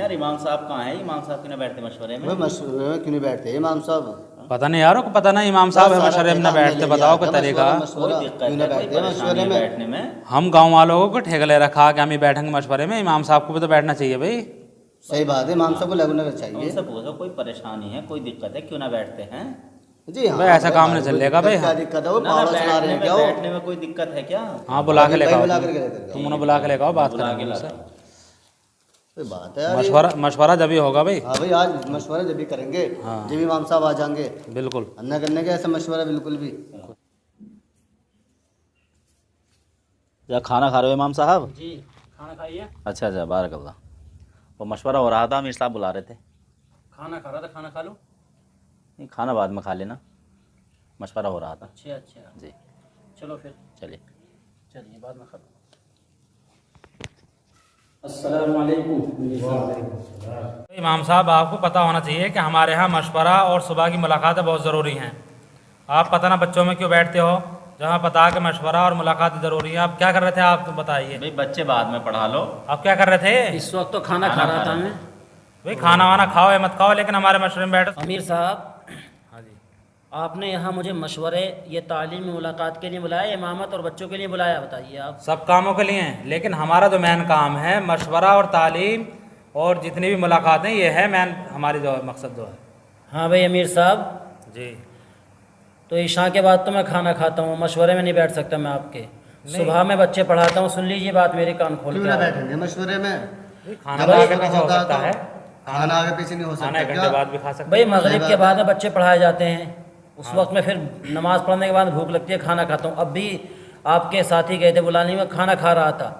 यार इमाम साहब कहाँ है? इमाम साहब क्यों नहीं बैठते मशवरे में? वो मशवरे में क्यों नहीं बैठते इमाम साहब? पता नहीं यार, को पता नहीं इमाम साहब है मशवरे में ना बैठते, बताओ क्या तरीका। कोई दिक्कत है, कोई परेशानी है बैठने में? हम गांव वालों को ठेका ले रखा कि हम ही बैठेंगे मशवरे में, इमाम साहब को भी तो बैठना चाहिए भाई। सही बात है, इमाम साहब को लगना चाहिए। उनसे पूछो कोई परेशानी है, कोई दिक्कत है, क्यों ना बैठते हैं? जी हाँ भाई ऐसा काम नहीं चलेगा भाई। क्या दिक्कत है? वो ना पावर चला रहे हैं क्या? बैठने में कोई दिक्कत है क्या? हाँ बुला के लेकर बुला करके लेकर तुम उन्हें बुला के लेकर बात बुला के करेंगे लाता उनसे। हूँ। कोई बात है यार, मशवरा जब ही होगा भाई। हाँ भाई आज मशवरा जब भी करेंगे हाँ। जब इमाम साहब आ जाएंगे, बिल्कुल अन्ना करने का ऐसा मशवरा बिल्कुल भी। क्या खाना खा रहे हो इमाम साहब? जी खाना खाइए। अच्छा अच्छा, बारकल्लाह। वो मशवरा हो रहा था, अमीर साहब बुला रहे थे। खाना खा रहा था, खाना खा लो। नहीं, खाना बाद में खा लेना, मशवरा हो रहा था। अच्छा अच्छा जी चलो फिर चलिए। चलिए बाद में खा लो। इमाम साहब आपको पता होना चाहिए कि हमारे यहाँ मशवरा और सुबह की मुलाकातें बहुत ज़रूरी हैं। आप पता ना बच्चों में क्यों बैठते हो, जहाँ पता कि मशवरा और मुलाकात ज़रूरी है। आप क्या कर रहे थे, आप तो बताइए। भाई बच्चे बाद में पढ़ा लो। आप क्या कर रहे थे? इस वक्त तो खाना खा रहा था मैं। भाई खाना वाना खाओ या मत खाओ, लेकिन हमारे मशवरे में बैठो। अमीर साहब, हाँ जी। आपने यहाँ मुझे मशवरे ये तालीमी मुलाकात के लिए बुलाया, इमामत और बच्चों के लिए बुलाया, बताइए आप। सब कामों के लिए हैं, लेकिन हमारा जो मेन काम है मशवरा और तालीम और जितनी भी मुलाकातें, ये है मेन हमारी जो मकसद जो है। हाँ भाई अमीर साहब, जी तो ईशा के बाद तो मैं खाना खाता हूँ, मशवरे में नहीं बैठ सकता मैं आपके। सुबह में बच्चे पढ़ाता हूँ, सुन लीजिए बात मेरी, कान खोल क्यों के ना आप। बैठेंगे मशवरे में? खाना तो आगे पीछे हो होता सकता है, खाना आगे पीछे नहीं हो खाना एक सकता घंटे क्या? बाद भी खा सकते भाई हैं। मगरिब के बाद में बच्चे पढ़ाए जाते हैं, उस वक्त में फिर नमाज़ पढ़ने के बाद भूख लगती है, खाना खाता हूँ। अब भी आपके साथी गए थे बुलाने में, खाना खा रहा था,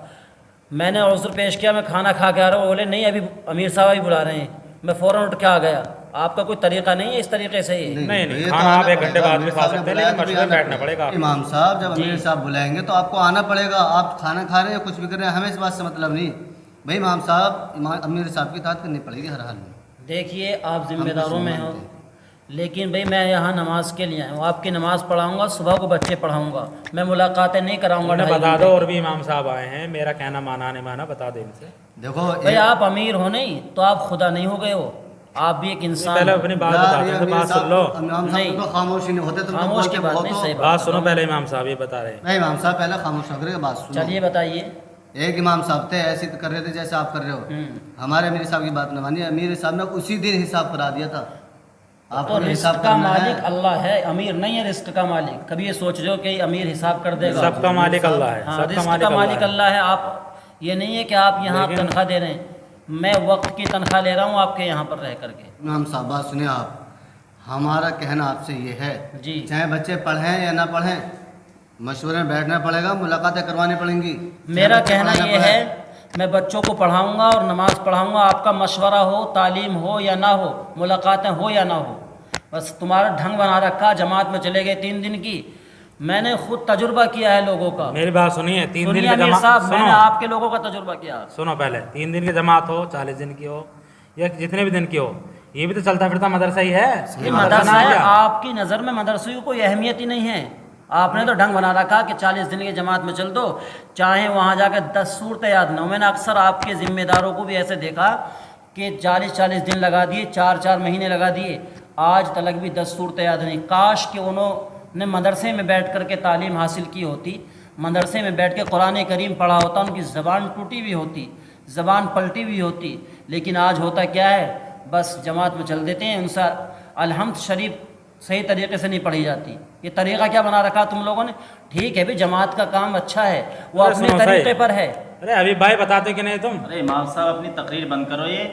मैंने उज़्र पेश किया, मैं खाना खा के आ रहा हूँ, बोले नहीं अभी अमीर साहब ही बुला रहे हैं, मैं फ़ौरन उठ के आ गया। आपका कोई तरीका नहीं है इस तरीके से ही? नहीं ये तो खाना आप आना एक घंटे पड़ेगा, बाद भी खा अमीर साहब सकते हैं, ने लेकिन बुलाया तो मशवरे में भी बैठना आना पड़ेगा। इमाम साहब जब अमीर साहब बुलाएंगे तो आपको आना पड़ेगा। आप खाना खा रहे हैं कुछ भी कर रहे हैं, हमें इस बात से मतलब नहीं। भाई इमाम साहब अमीर साहब की इताअत करनी पड़ेगी हर हाल में। देखिए आप जिम्मेदारों में हो, लेकिन भाई मैं यहाँ नमाज के लिए आया हूँ, आपकी नमाज़ पढ़ाऊँगा, सुबह को बच्चे पढ़ाऊँगा, मैं मुलाकातें नहीं कराऊँगा। उन्हें ढाई बता घंटे। दो, और भी इमाम साहब आए हैं, मेरा कहना माना नहीं माना बता दे इनसे। देखो भाई आप अमीर हो नहीं तो आप खुदा नहीं हो गए हो, आप भी एक इंसान पहले हो। अपनी बात बता दो, तो बात सुन लो। इमाम साहब नहीं। तो खामोश ही नहीं होते, तुम खामोश की बात बहुत नहीं, हो। सही बात सुनो पहले, इमाम साहब ये बता रहे हैं। नहीं इमाम साहब पहले खामोश होकर के बात सुनो। चलिए बताइए। एक इमाम साहब थे ऐसे कर रहे थे जैसे आप कर रहे हो, हमारे अमीर साहब की बात न मानिए। अमीर साहब ने उसी दिन हिसाब करा दिया था। आप तो रिस्क का मालिक अल्लाह है, अमीर नहीं है रिस्क का मालिक। कभी ये सोच रहे हो कि अमीर हिसाब कर देगा? सबका मालिक अल्लाह है, हाँ, सबका रिस्क का मालिक अल्लाह है। आप ये नहीं है कि आप यहाँ तनख्वाह दे रहे हैं, मैं वक्त की तनख्वाह ले रहा हूँ आपके यहाँ पर रह करके। इमाम साहब बात सुनिए आप, हमारा कहना आपसे ये है जी। चाहे बच्चे पढ़ें या ना पढ़ें, मशवरे में बैठना पड़ेगा, मुलाकातें करवानी पड़ेंगी। मेरा बच्चे कहना पढ़ाना ये पड़े। है, मैं बच्चों को पढ़ाऊँगा और नमाज़ पढ़ाऊँगा, आपका मशवरा हो, तालीम हो या ना हो, मुलाकातें हो या ना हो, बस तुम्हारा ढंग बना रखा। जमात में चले गए 3 दिन की, मैंने खुद तजुर्बा किया है लोगों का। मेरी बात सुनिए, 3 दिन सुनिए की अमीर जमात, साहब, मैंने सुनो आपके लोगों का तजुर्बा किया। सुनो पहले, 3 दिन की जमात हो, 40 दिन की हो, या जितने भी दिन की हो, ये भी तो चलता फिरता मदरसा ही है। ये मदरसा है, आपकी नज़र में मदरसे की कोई अहमियत ही नहीं है। आपने तो ढंग बना रखा कि 40 दिन की जमात में चल दो, चाहे वहाँ जाकर 10 सूरतें याद न हो। मैंने अक्सर आपके ज़िम्मेदारों को भी ऐसे देखा कि 40-40 दिन लगा दिए, 4-4 महीने लगा दिए, आज तलक भी 10 सूरतें याद नहीं। काश कि उन्होंने मदरसे में बैठ कर के तालीम हासिल की होती, मदरसे में बैठ के कुरान करीम पढ़ा होता, उनकी ज़बान टूटी हुई होती, ज़बान पलटी हुई होती। लेकिन आज होता क्या है, बस जमात में चल देते हैं, उनसे अलहम्द शरीफ सही तरीके से नहीं पढ़ी जाती। ये तरीक़ा क्या बना रखा तुम लोगों ने? ठीक है भी, जमात का काम अच्छा है, वो अपने तरीके पर है। अरे अभी भाई बताते कि नहीं तुम? अरे इमाम साहब अपनी तकरीर बंद करो ये,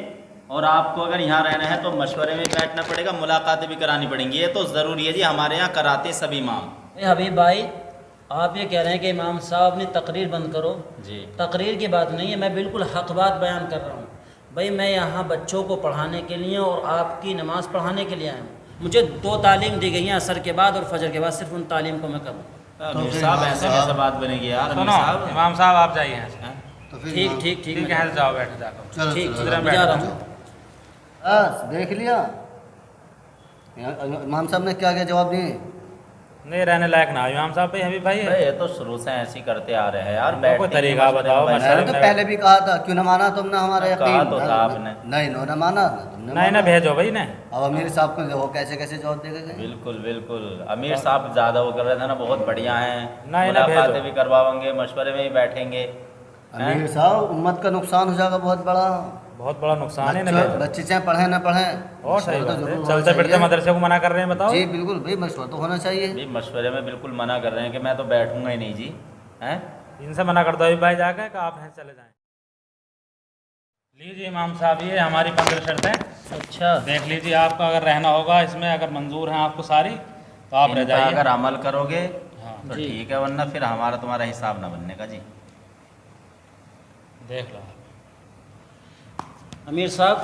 और आपको अगर यहाँ रहना है तो मशवरे में बैठना पड़ेगा, मुलाकातें भी करानी पड़ेंगी, ये तो ज़रूरी है जी, हमारे यहाँ कराते हैं सभी इमाम। हबीब भाई, आप ये कह रहे हैं कि इमाम साहब अपनी तकरीर बंद करो जी। तकरीर की बात नहीं है, मैं बिल्कुल हक़ बात बयान कर रहा हूँ। भाई मैं यहाँ बच्चों को पढ़ाने के लिए और आपकी नमाज़ पढ़ाने के लिए आया हूँ। मुझे 2 तालीम दी गई हैं, असर के बाद और फजर के बाद, सिर्फ उन तालीम को मैं करूँ। अमीर साहब ऐसे कैसे बात बनेगी यार? अमीर सुनो साहब इमाम साहब आप जाइए यहाँ से। तो फिर ठीक ठीक ठीक, ठीक है, जाओ बैठ जाकर। चलो ठीक चलो, ठीक, मैं जा रहा हूँ। बस देख लिया इमाम साहब ने क्या क्या जवाब दिए। नहीं रहने लायक ना इमाम साहब भाई हबीब भाई भाई ये तो शुरू से ऐसे ही करते आ रहे हैं यार, कोई बैठते ही तरीका मशवरे बताओ, में मशवरे मैंने तो पहले भी कहा था, क्यों ना माना तुमने हमारा कहा यकीन? तो था आपने। नहीं उन्होंने माना ना तुमने नहीं ना माना। भेजो भाई ने। अब अमीर साहब को वो कैसे कैसे जवाब दे गए? बिल्कुल बिल्कुल, अमीर साहब ज़्यादा वो कर रहे थे ना, बहुत बढ़िया हैं, नहीं ना मुलाकातें भेजो। भी करवाएंगे, मशवरे में भी बैठेंगे। अमीर साहब उम्मत का नुकसान हो जाएगा बहुत बड़ा। बहुत बड़ा नुकसान है ना बच्चे भेजो। बच्चे चाहे पढ़े ना पढ़ें, और सही मशवरा तो बात है, जरूर चलते होना फिरते चाहिए। मदरसे को मना कर रहे हैं बताओ। जी बिल्कुल भाई, मशवरा तो होना चाहिए। भी मशवरे में बिल्कुल मना कर रहे हैं कि मैं तो बैठूंगा ही नहीं जी, हैं। इनसे मना कर दो अभी भाई जाकर कि आप यहाँ से चले जाएं। लीजिए इमाम साहब ये हमारी 15 शर्तें, अच्छा देख लीजिए आपका अगर रहना होगा इसमें, अगर मंजूर हैं आपको सारी तो आप रह इनका जाइए। अगर अमल करोगे हाँ तो जी। ठीक है, वरना फिर हमारा तुम्हारा हिसाब ना बनने का जी। देख लो अमीर साहब,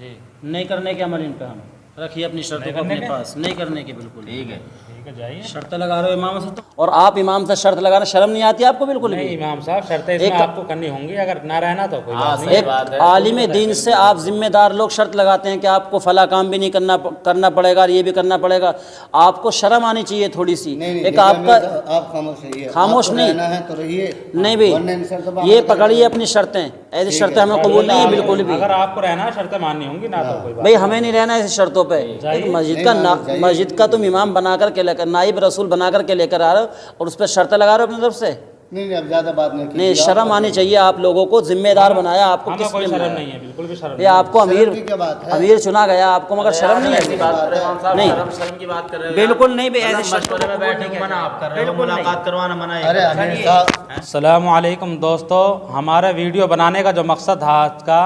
जी, नहीं करने के अमल इन पे हम रखिए अपनी शर्तों नहीं को करने अपने के? पास, नहीं करने के बिल्कुल। ठीक है, ठीक है जाइए। शर्त लगा रहे हो इमाम से तो, और आप इमाम से शर्त लगाना शर्म नहीं आती आपको बिल्कुल नहीं भी? इमाम साहब शर्तें इसमें एक- आपको करनी होंगी, अगर ना रहना तो कोई हाँ, बात सही नहीं। एक बात है। आलिम दीन से आप जिम्मेदार लोग शर्त लगाते हैं कि आपको फला काम भी नहीं करना पड़ेगा और ये भी करना पड़ेगा। आपको शर्म आनी चाहिए थोड़ी सी। नहीं एक आपका आप खामोश रहिए, खामोश आपको नहीं। रहना है तो रहिए। नहीं वरना इन शर्तों पर भाई, ये अमल करना पकड़िए है। अपनी शर्तें, ऐसी ठीक शर्तें है। हमें कबूल नहीं है बिल्कुल भी। अगर आपको रहना है शर्तें माननी होंगी ना तो कोई बात भाई हमें नहीं रहना ऐसी शर्तों पे। जाइए। एक मस्जिद नहीं का मानना चाहिए। मस्जिद का तुम इमाम बना कर के लेकर, नाइब रसूल बना कर के लेकर आ रहे हो और उस पर शर्तें लगा रहे हो अपनी तरफ से। नहीं अब ज्यादा बात नहीं नहीं, कीजिए, शर्म आप आनी चाहिए आप लोगों को। जिम्मेदार बनाया आपको, हमें किस कोई लिए शर्म बनाया? नहीं है, बिल्कुल भी शर्म ये नहीं आपको शर्म अमीर की क्या बात है? अमीर चुना गया आपको, मगर शर्म नहीं ऐसी है? बात कर रहे हो इमाम साहब, नहीं। शर्म की बात कर रहे हो बिल्कुल नहीं भाई, मतलब ऐसी शर्तों मशवरे में को बैठने नहीं को मना आप कर रहे हो, बिल्कुल नहीं। मुलाकात करवाना मना है। अरे अमीर साहब, अस्सलामुअलैकुम दोस्तों, हमारे वीडियो बनाने का जो मकसद था आज का,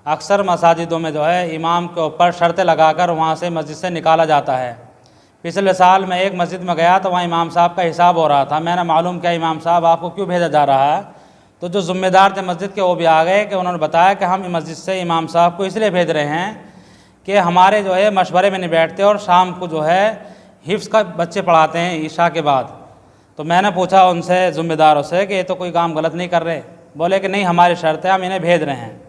अक्सर मसाजिदों में जो है इमाम के ऊपर शर्तें लगाकर वहाँ से मस्जिद से निकाला जाता है। पिछले साल मैं एक मस्जिद में गया तो वहाँ इमाम साहब का हिसाब हो रहा था। मैंने मालूम किया इमाम साहब आपको क्यों भेजा जा रहा है, तो जो ज़िम्मेदार थे मस्जिद के वो भी आ गए कि उन्होंने बताया कि हम मस्जिद से इमाम साहब को इसलिए भेज रहे हैं कि हमारे जो है मशवरे में नहीं बैठते और शाम को जो है हिफ्ज़ का बच्चे पढ़ाते हैं ईशा के बाद। तो मैंने पूछा उनसे ज़िम्मेदारों से कि ये तो कोई काम गलत नहीं कर रहे। बोले कि नहीं हमारी शर्त है, हम इन्हें भेज रहे हैं।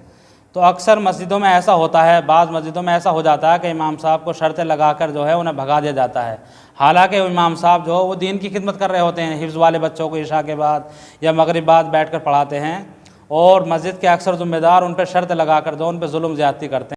तो अक्सर मस्जिदों में ऐसा होता है, बाज़ मस्जिदों में ऐसा हो जाता है कि इमाम साहब को शर्तें लगाकर जो है उन्हें भगा दिया जाता है। हालांकि इमाम साहब जो वो दीन की खिदमत कर रहे होते हैं, हिफ्ज़ वाले बच्चों को ईशा के बाद या मगरिब बाद बैठ कर पढ़ाते हैं, और मस्जिद के अक्सर ज़िम्मेदार उन पर शर्त लगाकर जो उन पर जुल्म ज़्यादती करते हैं।